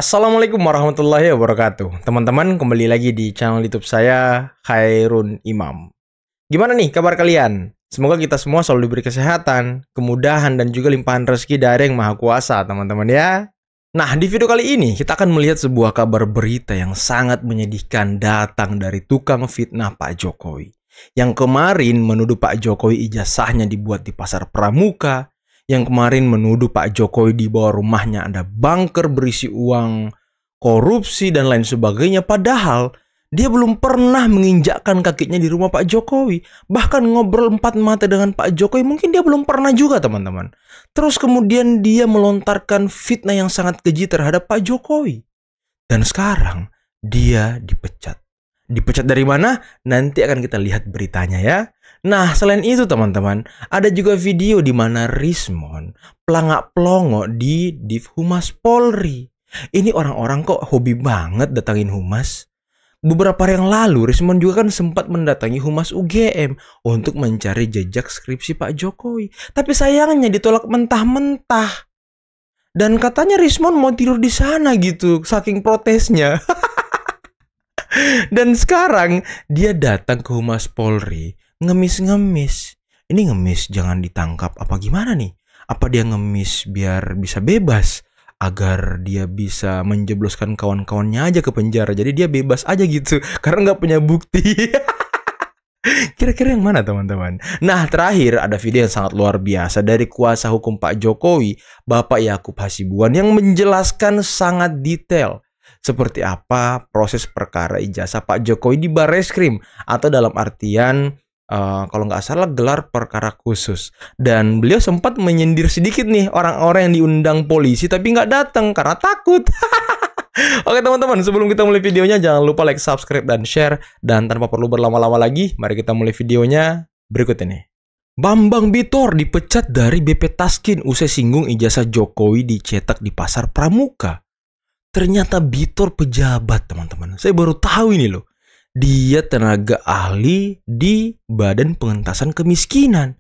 Assalamualaikum warahmatullahi wabarakatuh. Teman-teman, kembali lagi di channel YouTube saya, Khairun Imam. Gimana nih kabar kalian? Semoga kita semua selalu diberi kesehatan, kemudahan, dan juga limpahan rezeki dari Yang Maha Kuasa, teman-teman ya. Nah, di video kali ini kita akan melihat sebuah kabar berita yang sangat menyedihkan datang dari tukang fitnah Pak Jokowi. Yang kemarin menuduh Pak Jokowi ijazahnya dibuat di Pasar Pramuka, yang kemarin menuduh Pak Jokowi di bawah rumahnya ada bunker berisi uang, korupsi, dan lain sebagainya. Padahal dia belum pernah menginjakkan kakinya di rumah Pak Jokowi. Bahkan ngobrol empat mata dengan Pak Jokowi mungkin dia belum pernah juga, teman-teman. Terus kemudian dia melontarkan fitnah yang sangat keji terhadap Pak Jokowi. Dan sekarang dia dipecat. Dipecat dari mana? Nanti akan kita lihat beritanya ya. Nah, selain itu teman-teman, ada juga video di mana Rismon pelangak-pelongo di Div Humas Polri. Ini orang-orang kok hobi banget datangin Humas. Beberapa hari yang lalu, Rismon juga kan sempat mendatangi Humas UGM untuk mencari jejak skripsi Pak Jokowi. Tapi sayangnya ditolak mentah-mentah. Dan katanya Rismon mau tidur di sana gitu, saking protesnya. Dan sekarang dia datang ke Humas Polri. Ngemis-ngemis. Ini ngemis jangan ditangkap apa gimana nih? Apa dia ngemis biar bisa bebas? Agar dia bisa menjebloskan kawan-kawannya aja ke penjara. Jadi dia bebas aja gitu. Karena nggak punya bukti. Kira-kira yang mana teman-teman? Nah, terakhir ada video yang sangat luar biasa dari kuasa hukum Pak Jokowi, Bapak Yakub Hasibuan, yang menjelaskan sangat detail seperti apa proses perkara ijazah Pak Jokowi di Barreskrim, atau dalam artian kalau nggak salah gelar perkara khusus. Dan beliau sempat menyindir sedikit nih orang-orang yang diundang polisi tapi nggak datang karena takut. Oke teman-teman, sebelum kita mulai videonya jangan lupa like, subscribe, dan share. Dan tanpa perlu berlama-lama lagi, mari kita mulai videonya berikut ini. Bambang Bitor dipecat dari BP Taskin usai singgung ijazah Jokowi dicetak di Pasar Pramuka. Ternyata Bitor pejabat, teman-teman. Saya baru tahu ini loh. Dia tenaga ahli di Badan Pengentasan Kemiskinan.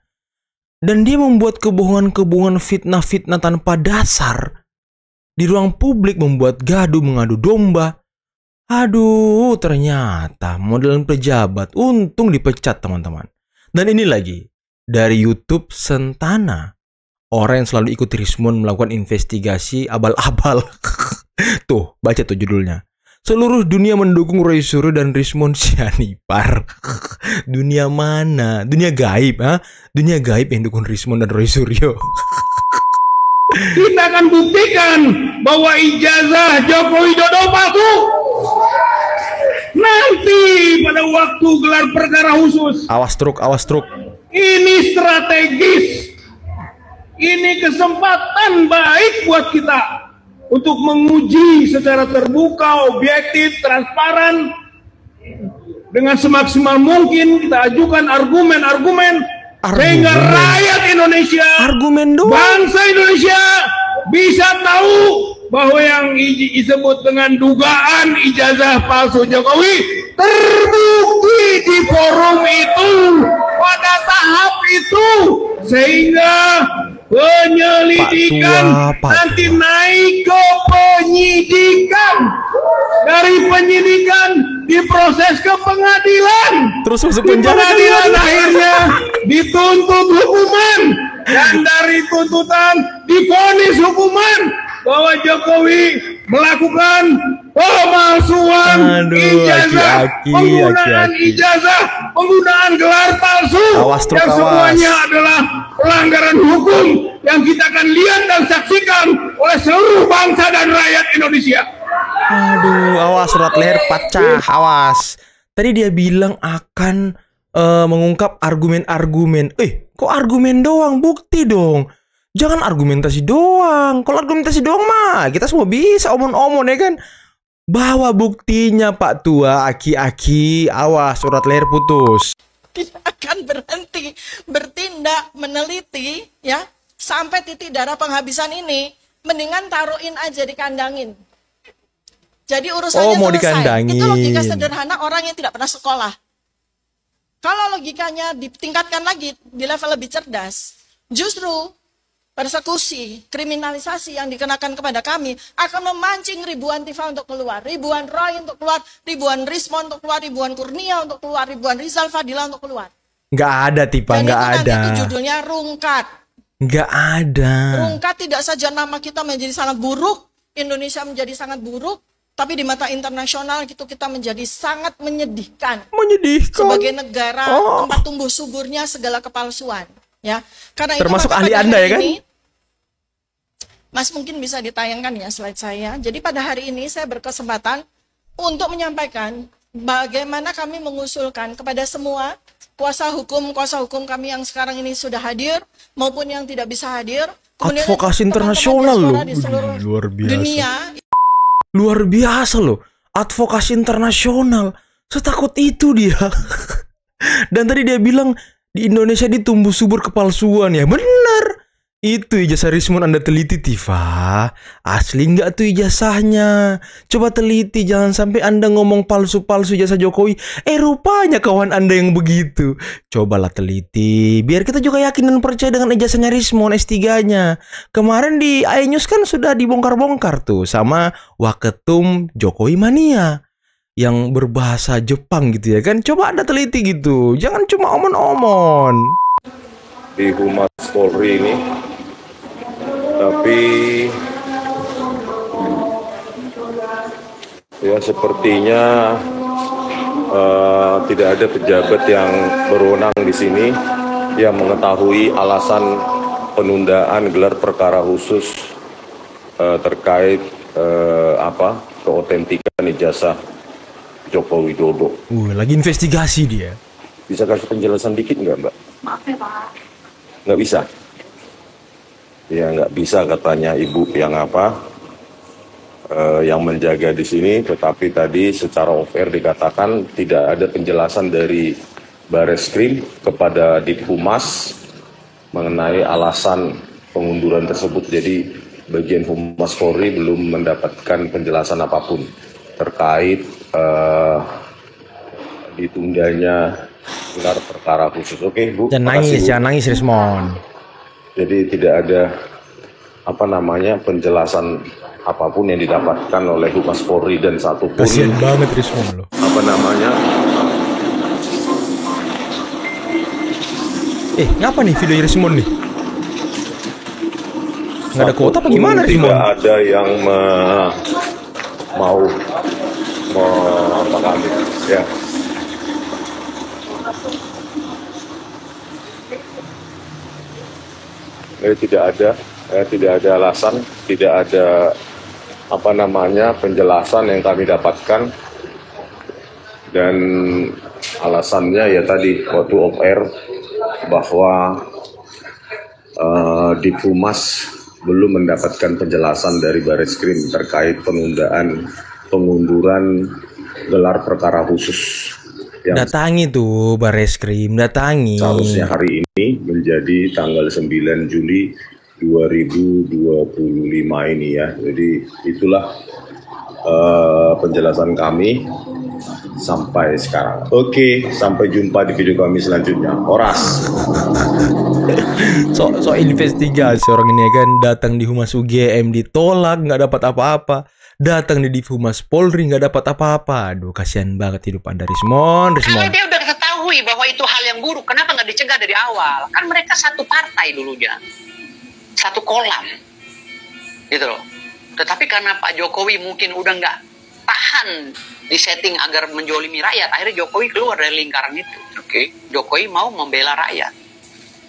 Dan dia membuat kebohongan-kebohongan, fitnah-fitnah tanpa dasar. Di ruang publik membuat gaduh, mengadu domba. Aduh, ternyata modelan pejabat. Untung dipecat, teman-teman. Dan ini lagi, dari YouTube Sentana. Orang yang selalu ikut Rismon melakukan investigasi abal-abal. Tuh, baca tuh judulnya. Seluruh dunia mendukung Roy Suryo dan Rismon Sianipar. Dunia mana? Dunia gaib, ha? Dunia gaib yang dukung Rismon dan Roy Suryo. Kita akan buktikan bahwa ijazah Joko Widodo palsu. Nanti pada waktu gelar perkara khusus. Awas truk, awas truk. Ini strategis. Ini kesempatan baik buat kita untuk menguji secara terbuka, objektif, transparan. Dengan semaksimal mungkin kita ajukan argumen-argumen sehingga rakyat Indonesia, bangsa Indonesia bisa tahu bahwa yang disebut dengan dugaan ijazah palsu Jokowi terbukti di forum itu, pada tahap itu, sehingga penyelidikan nanti naik ke penyidikan, dari penyidikan diproses ke pengadilan, terus masuk di penjara. pengadilan akhirnya dituntut hukuman, dan dari tuntutan divonis hukuman bahwa Jokowi melakukan pemalsuan ijazah, penggunaan ijazah, penggunaan gelar palsu, yang semuanya adalah pelanggaran hukum yang kita akan lihat dan saksikan oleh seluruh bangsa dan rakyat Indonesia. Aduh, awas surat leher pecah, awas. Tadi dia bilang akan mengungkap argumen-argumen. Kok argumen doang? Bukti dong. Jangan argumentasi doang. Kalau argumentasi doang mah kita semua bisa omong-omong ya kan. Bawa buktinya Pak Tua, aki-aki. Awas surat leher putus. Tidak akan berhenti bertindak, meneliti ya sampai titik darah penghabisan ini. Mendingan taruhin aja, dikandangin. Jadi urusannya mau selesai. dikandangin. Itu logika sederhana orang yang tidak pernah sekolah. Kalau logikanya ditingkatkan lagi di level lebih cerdas, justru persekusi, kriminalisasi yang dikenakan kepada kami akan memancing ribuan Tifa untuk keluar, ribuan Roy untuk keluar, ribuan Risma untuk keluar, ribuan Kurnia untuk keluar, ribuan Rizal Fadila untuk keluar. Nggak ada Tifa, nggak ada. Dan itu judulnya rungkat. Nggak ada. Rungkat tidak saja nama kita menjadi sangat buruk, Indonesia menjadi sangat buruk, tapi di mata internasional itu kita menjadi sangat menyedihkan. Menyedihkan. Sebagai negara tempat tumbuh suburnya segala kepalsuan. Ya, karena termasuk itu, ahli Anda ya kan? Mas mungkin bisa ditayangkan ya slide saya. Jadi pada hari ini saya berkesempatan untuk menyampaikan bagaimana kami mengusulkan kepada semua kuasa hukum kami yang sekarang ini sudah hadir maupun yang tidak bisa hadir. Advokasi internasional loh, luar biasa. Dunia. Luar biasa loh, advokasi internasional. Setakut itu dia. Dan tadi dia bilang di Indonesia ditumbuh subur kepalsuan ya. Benar. Itu ijazah Rismon Anda teliti Tifa. Asli nggak tuh ijazahnya? Coba teliti, jangan sampai Anda ngomong palsu-palsu ijazah Jokowi. Rupanya kawan Anda yang begitu. Cobalah teliti, biar kita juga yakin dan percaya dengan ijazahnya Rismon S3-nya. Kemarin di iNews kan sudah dibongkar-bongkar tuh sama Waketum Jokowi Mania yang berbahasa Jepang gitu ya kan. Coba Anda teliti gitu, jangan cuma omon-omon. Di Humas Polri ini, tapi ya sepertinya tidak ada pejabat yang berwenang di sini yang mengetahui alasan penundaan gelar perkara khusus terkait keotentikan ijazah Joko Widodo. Lagi investigasi dia. Bisa kasih penjelasan dikit nggak, Mbak? Maaf ya, Pak. Nggak bisa. Ya nggak bisa katanya Ibu yang menjaga di sini. Tetapi tadi secara off-air dikatakan tidak ada penjelasan dari Bareskrim kepada Dithumas mengenai alasan pengunduran tersebut. Jadi bagian Humas Polri belum mendapatkan penjelasan apapun terkait ditundanya gelar perkara khusus. Oke, Bu. Jangan nangis, Rismon. Jadi tidak ada penjelasan apapun yang didapatkan oleh Humas Polri dan satupun. Kasian banget Rismon loh. Ngapa nih video Rismon nih? Nggak ada kuota apa gimana Rismon? Tidak ada yang mau ya. Tidak ada alasan, tidak ada penjelasan yang kami dapatkan, dan alasannya ya tadi waktu off-air bahwa Dithumas belum mendapatkan penjelasan dari Bareskrim terkait pengunduran gelar perkara khusus. Datangi tuh Bareskrim, datangi. Seharusnya hari ini menjadi tanggal 9 Juli 2025 ini ya. Jadi itulah penjelasan kami sampai sekarang. Oke, sampai jumpa di video kami selanjutnya. Oras. So investigasi orang ini kan, datang di Humas UGM ditolak, nggak dapat apa-apa. Datang di Humas Polri nggak dapat apa-apa. Aduh, kasihan banget hidup Anda Rismon. Kalau dia udah ketahui bahwa itu hal yang buruk, kenapa nggak dicegah dari awal? Kan mereka satu partai dulunya, satu kolam, gitu loh. Tetapi karena Pak Jokowi mungkin udah nggak tahan di setting agar menjolimi rakyat, akhirnya Jokowi keluar dari lingkaran itu. Jokowi mau membela rakyat,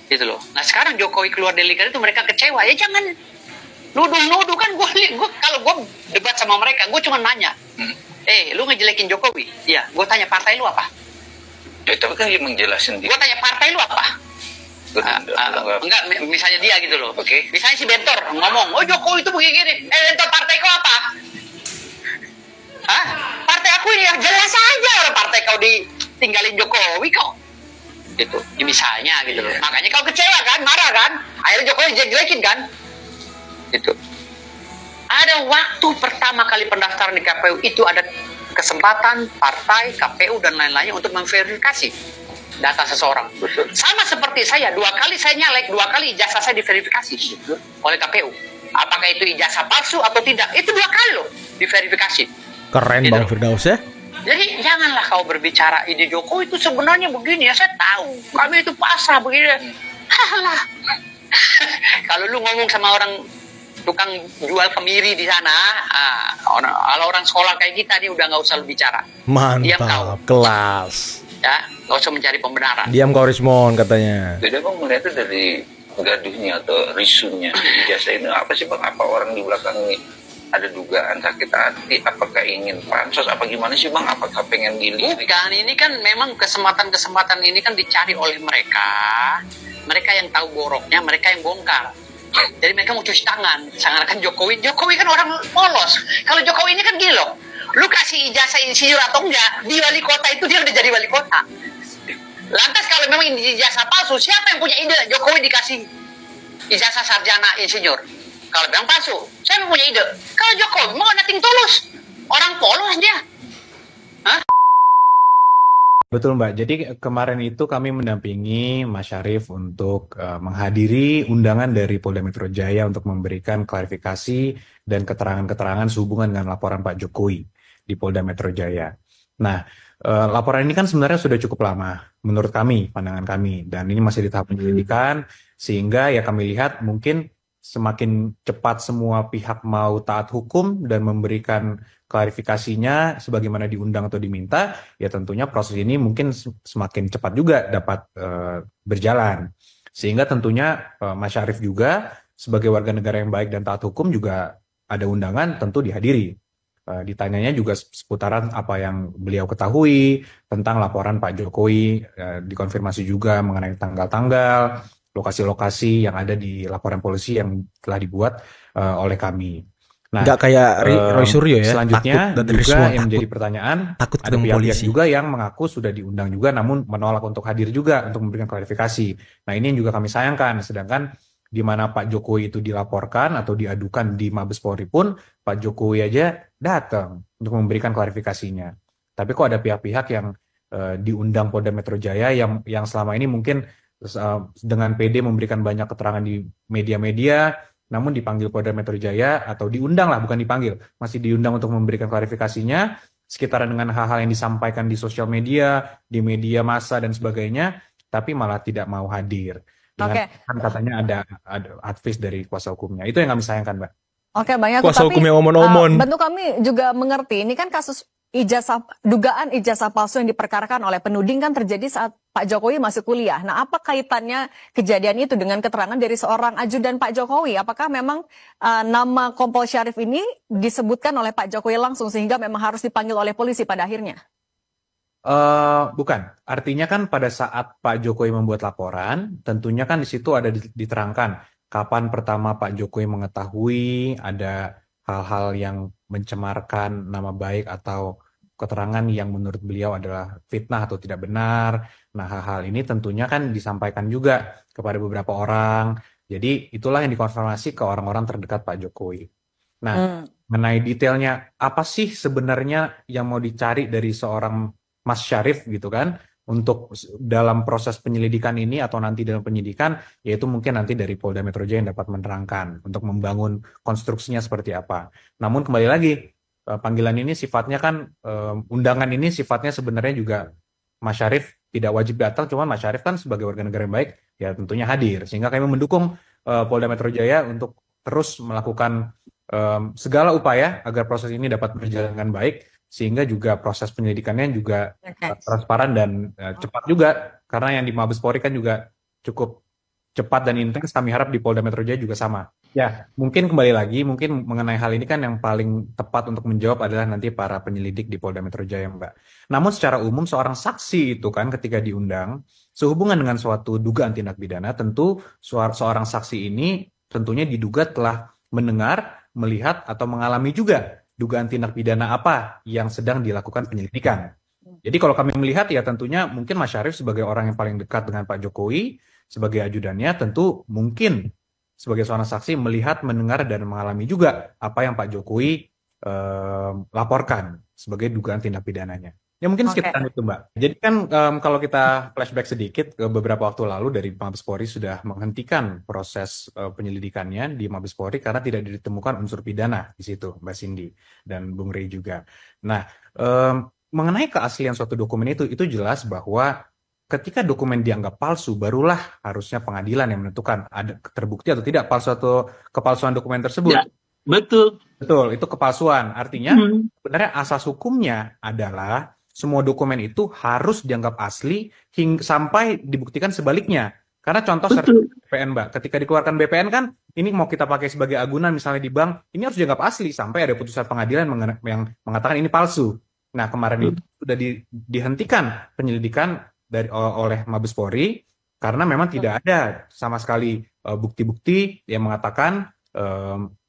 gitu loh. Nah sekarang Jokowi keluar dari lingkaran itu, mereka kecewa. Ya jangan nuduh-nuduh kan. Kalau gue debat sama mereka, gue cuma nanya, lu ngejelekin Jokowi? Iya. Gue tanya, partai lu apa? Ya tapi kan dia menjelasin. Gue tanya, partai lu apa? Enggak, misalnya dia gitu loh. Misalnya si Bentor ngomong, oh Jokowi itu begini. Bentor, partai kau apa? Partai aku ya jelas aja lah, partai kau ditinggalin Jokowi kau. Gitu. Ya, misalnya gitu loh. Makanya kau kecewa kan, marah kan? Akhirnya Jokowi jelek-jelekin kan? Gitu. Ada waktu pertama kali pendaftaran di KPU itu ada kesempatan partai, KPU dan lain-lainnya untuk memverifikasi data seseorang. Betul. Sama seperti seperti saya, 2 kali saya nyalek, 2 kali ijazah saya diverifikasi oleh KPU. Apakah itu ijazah palsu atau tidak? Itu 2 kali loh diverifikasi. Keren Gitu. Bang Firdaus ya. Jadi janganlah kau berbicara ide Jokowi itu sebenarnya begini ya, saya tahu kami itu pasrah begini. Halah. Kalau lu ngomong sama orang tukang jual kemiri di sana, kalau orang sekolah kayak kita nih udah nggak usah lu bicara. Diam kau. Mantap, kelas. Ya, nggak usah mencari pembenaran. Diam kau Rismon katanya. Jadi bang melihatnya dari gaduhnya atau risunya ijazah ini apa sih bang? Apa orang di belakang ini ada dugaan sakit hati? Apakah ingin pansos? Apa gimana sih bang? Apakah pengen dilirik? Bukan, ini kan memang kesempatan-kesempatan ini kan dicari oleh mereka. Mereka yang tahu boroknya, mereka yang bongkar. Jadi mereka mau cuci tangan. Seakan-akan Jokowi kan orang polos. Kalau Jokowi ini kan gini loh. Lu kasih ijazah insinyur atau enggak, di wali kota itu dia udah jadi wali kota. Lantas kalau memang ini ijazah palsu, siapa yang punya ide Jokowi dikasih ijazah sarjana insinyur? Kalau bilang palsu, siapa yang punya ide? Kalau Jokowi mau nothing tulus, orang polos dia. Hah? Betul Mbak, jadi kemarin itu kami mendampingi Mas Syarif untuk menghadiri undangan dari Polda Metro Jaya untuk memberikan klarifikasi dan keterangan-keterangan sehubungan dengan laporan Pak Jokowi di Polda Metro Jaya. Nah, laporan ini kan sebenarnya sudah cukup lama menurut kami, pandangan kami, dan ini masih di tahap penyelidikan, sehingga ya kami lihat mungkin semakin cepat semua pihak mau taat hukum dan memberikan klarifikasinya sebagaimana diundang atau diminta, ya tentunya proses ini mungkin semakin cepat juga dapat berjalan. Sehingga tentunya Mas Syarif juga sebagai warga negara yang baik dan taat hukum juga ada undangan tentu dihadiri. Ditanyanya juga seputaran apa yang beliau ketahui tentang laporan Pak Jokowi, dikonfirmasi juga mengenai tanggal-tanggal, lokasi-lokasi yang ada di laporan polisi yang telah dibuat oleh kami. Nah, nggak kayak Roy Suryo ya. Selanjutnya takut, juga yang menjadi pertanyaan, takut ada pihak polisi juga yang mengaku sudah diundang juga namun menolak untuk hadir juga untuk memberikan klarifikasi. Nah, ini yang juga kami sayangkan, sedangkan di mana Pak Jokowi itu dilaporkan atau diadukan di Mabes Polri pun Pak Jokowi aja datang untuk memberikan klarifikasinya. Tapi kok ada pihak-pihak yang diundang Polda Metro Jaya yang selama ini mungkin dengan PD memberikan banyak keterangan di media-media, namun dipanggil Polda Metro Jaya atau diundang lah, bukan dipanggil, masih diundang untuk memberikan klarifikasinya sekitaran dengan hal-hal yang disampaikan di sosial media, di media massa dan sebagainya, tapi malah tidak mau hadir. Dengan kan katanya ada advis dari kuasa hukumnya. Itu yang kami sayangkan, Mbak. Oke, Bang Yakub, kuasa tapi hukum yang omon-omon. bentuk kami juga mengerti, ini kan kasus dugaan ijazah palsu yang diperkarakan oleh penuding kan terjadi saat Pak Jokowi masih kuliah. Nah, apa kaitannya kejadian itu dengan keterangan dari seorang ajudan Pak Jokowi? Apakah memang nama Kompol Syarif ini disebutkan oleh Pak Jokowi langsung sehingga memang harus dipanggil oleh polisi pada akhirnya? Bukan. Artinya kan pada saat Pak Jokowi membuat laporan, tentunya kan di situ ada diterangkan kapan pertama Pak Jokowi mengetahui ada hal-hal yang mencemarkan nama baik atau keterangan yang menurut beliau adalah fitnah atau tidak benar. Nah, hal-hal ini tentunya kan disampaikan juga kepada beberapa orang. Jadi itulah yang dikonfirmasi ke orang-orang terdekat Pak Jokowi. Nah, mengenai detailnya apa sih sebenarnya yang mau dicari dari seorang Mas Syarif gitu kan, untuk dalam proses penyelidikan ini atau nanti dalam penyidikan, yaitu mungkin nanti dari Polda Metro Jaya yang dapat menerangkan untuk membangun konstruksinya seperti apa. Namun kembali lagi, panggilan ini sifatnya kan, undangan ini sifatnya sebenarnya juga Mas Syarif tidak wajib datang, cuman Mas Syarif kan sebagai warga negara yang baik, ya tentunya hadir. Sehingga kami mendukung Polda Metro Jaya untuk terus melakukan segala upaya agar proses ini dapat berjalan dengan baik, sehingga juga proses penyelidikannya juga transparan dan cepat juga, karena yang di Mabes Polri kan juga cukup cepat dan intens. Kami harap di Polda Metro Jaya juga sama. Ya, mungkin kembali lagi, mungkin mengenai hal ini kan yang paling tepat untuk menjawab adalah nanti para penyelidik di Polda Metro Jaya, Mbak. Namun secara umum seorang saksi itu kan ketika diundang sehubungan dengan suatu dugaan tindak pidana, tentu seorang saksi ini tentunya diduga telah mendengar, melihat atau mengalami juga dugaan tindak pidana apa yang sedang dilakukan penyelidikan. Jadi kalau kami melihat ya tentunya mungkin Mas Syarif sebagai orang yang paling dekat dengan Pak Jokowi, sebagai ajudannya tentu mungkin sebagai seorang saksi melihat, mendengar, dan mengalami juga apa yang Pak Jokowi laporkan sebagai dugaan tindak pidananya. Ya mungkin Oke. sekitaran itu Mbak. Jadi kan kalau kita flashback sedikit ke beberapa waktu lalu dari Mabes Polri sudah menghentikan proses penyelidikannya di Mabes Polri karena tidak ditemukan unsur pidana di situ, Mbak Cindy dan Bung Rey juga. Nah, mengenai keaslian suatu dokumen itu jelas bahwa ketika dokumen dianggap palsu, barulah harusnya pengadilan yang menentukan ada terbukti atau tidak kepalsuan dokumen tersebut. Ya, betul. Betul, itu kepalsuan. Artinya sebenarnya asas hukumnya adalah semua dokumen itu harus dianggap asli sampai dibuktikan sebaliknya. Karena contoh sertifikat BPN, Mbak, ketika dikeluarkan BPN kan, ini mau kita pakai sebagai agunan misalnya di bank, ini harus dianggap asli sampai ada putusan pengadilan yang mengatakan ini palsu. Nah, kemarin itu sudah dihentikan penyelidikan oleh Mabes Polri karena memang tidak ada sama sekali bukti-bukti yang mengatakan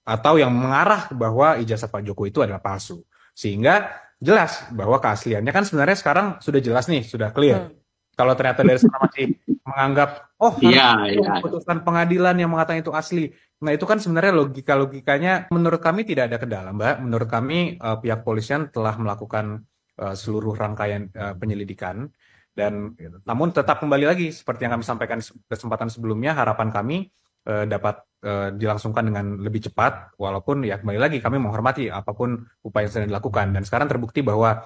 atau yang mengarah bahwa ijazah Pak Jokowi itu adalah palsu. Sehingga jelas bahwa keasliannya kan sebenarnya sekarang sudah jelas nih, sudah clear. Kalau ternyata dari sana masih menganggap, putusan pengadilan yang mengatakan itu asli. Nah itu kan sebenarnya logikanya menurut kami tidak ada kendala, Mbak. Menurut kami pihak polisian telah melakukan seluruh rangkaian penyelidikan. Dan namun tetap kembali lagi, seperti yang kami sampaikan di kesempatan sebelumnya, harapan kami dapat dilangsungkan dengan lebih cepat, walaupun ya kembali lagi kami menghormati apapun upaya yang sedang dilakukan. Dan sekarang terbukti bahwa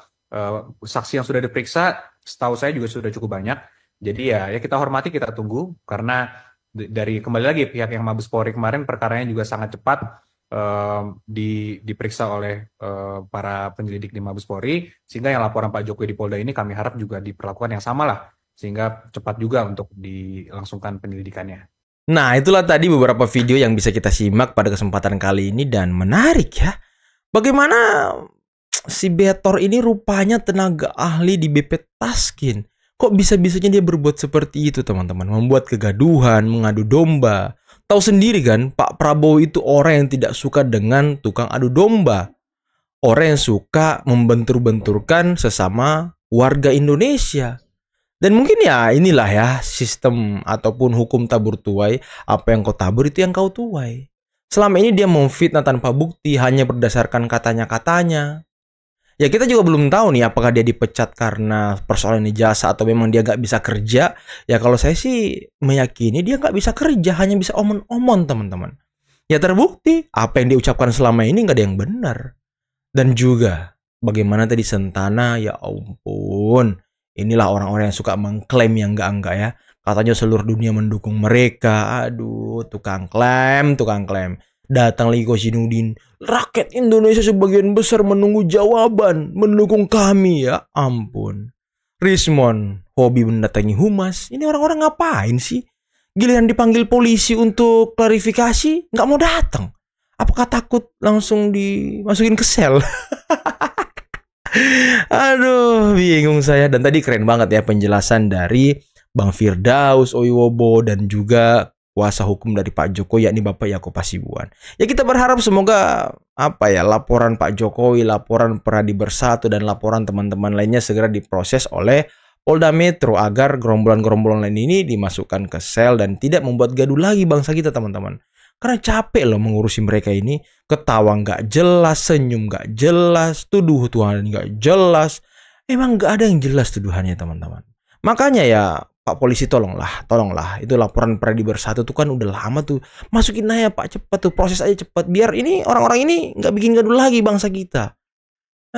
saksi yang sudah diperiksa, setahu saya juga sudah cukup banyak. Jadi ya kita hormati, kita tunggu, karena dari kembali lagi pihak yang Mabes Polri kemarin perkaranya juga sangat cepat diperiksa oleh para penyelidik di Mabes Polri, sehingga yang laporan Pak Jokowi di Polda ini kami harap juga diperlakukan yang sama lah, sehingga cepat juga untuk dilangsungkan penyelidikannya. Nah, itulah tadi beberapa video yang bisa kita simak pada kesempatan kali ini, dan menarik ya. Bagaimana si Betor ini rupanya tenaga ahli di BP Taskin. Kok bisa-bisanya dia berbuat seperti itu, teman-teman? Membuat kegaduhan, mengadu domba. Tahu sendiri kan, Pak Prabowo itu orang yang tidak suka dengan tukang adu domba. Orang yang suka membentur-benturkan sesama warga Indonesia. Dan mungkin ya inilah ya sistem ataupun hukum tabur tuai. Apa yang kau tabur itu yang kau tuai. Selama ini dia memfitnah tanpa bukti, hanya berdasarkan katanya-katanya. Ya kita juga belum tahu nih apakah dia dipecat karena persoalan ijazah atau memang dia nggak bisa kerja. Ya kalau saya sih meyakini dia nggak bisa kerja, hanya bisa omon-omon, teman-teman. Ya terbukti apa yang diucapkan selama ini nggak ada yang benar. Dan juga bagaimana tadi Sentana, ya ampun. Inilah orang-orang yang suka mengklaim yang enggak ya. Katanya seluruh dunia mendukung mereka. Aduh, tukang klaim. Datang lagi Kosinudin. Rakyat Indonesia sebagian besar menunggu jawaban. Mendukung kami, ya ampun. Rismon, hobi mendatangi humas. Ini orang-orang ngapain sih? Giliran dipanggil polisi untuk klarifikasi, nggak mau datang. Apakah takut langsung dimasukin ke sel? Aduh, bingung saya. Dan tadi keren banget ya penjelasan dari Bang Firdaus Oiwobo dan juga kuasa hukum dari Pak Jokowi, yakni Bapak Yaakob Hasibuan. Ya kita berharap semoga laporan Pak Jokowi, laporan Peradi Bersatu dan laporan teman-teman lainnya segera diproses oleh Polda Metro agar gerombolan-gerombolan lain ini dimasukkan ke sel dan tidak membuat gaduh lagi bangsa kita, teman-teman. Karena capek loh mengurusi mereka ini. Ketawa nggak jelas, senyum nggak jelas, tuduh Tuhan nggak jelas. Emang nggak ada yang jelas tuduhannya, teman-teman. Makanya ya Pak Polisi tolonglah. Itu laporan Peradi Bersatu tuh kan udah lama tuh. Masukin aja Pak, cepet tuh, proses aja cepet. Biar ini orang-orang ini nggak bikin gaduh lagi bangsa kita.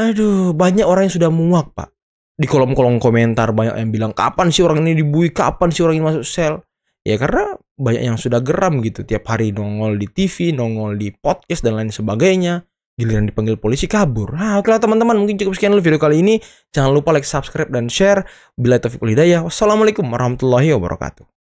Aduh, banyak orang yang sudah muak Pak. Di kolom-kolom komentar banyak yang bilang, kapan sih orang ini dibui, kapan sih orang ini masuk sel. Ya karena banyak yang sudah geram gitu. Tiap hari nongol di TV, nongol di podcast dan lain sebagainya. Giliran dipanggil polisi kabur. Nah oke lah teman-teman, mungkin cukup sekian dulu video kali ini. Jangan lupa like, subscribe, dan share. Bila taufiq wal hidayah. Wassalamualaikum warahmatullahi wabarakatuh.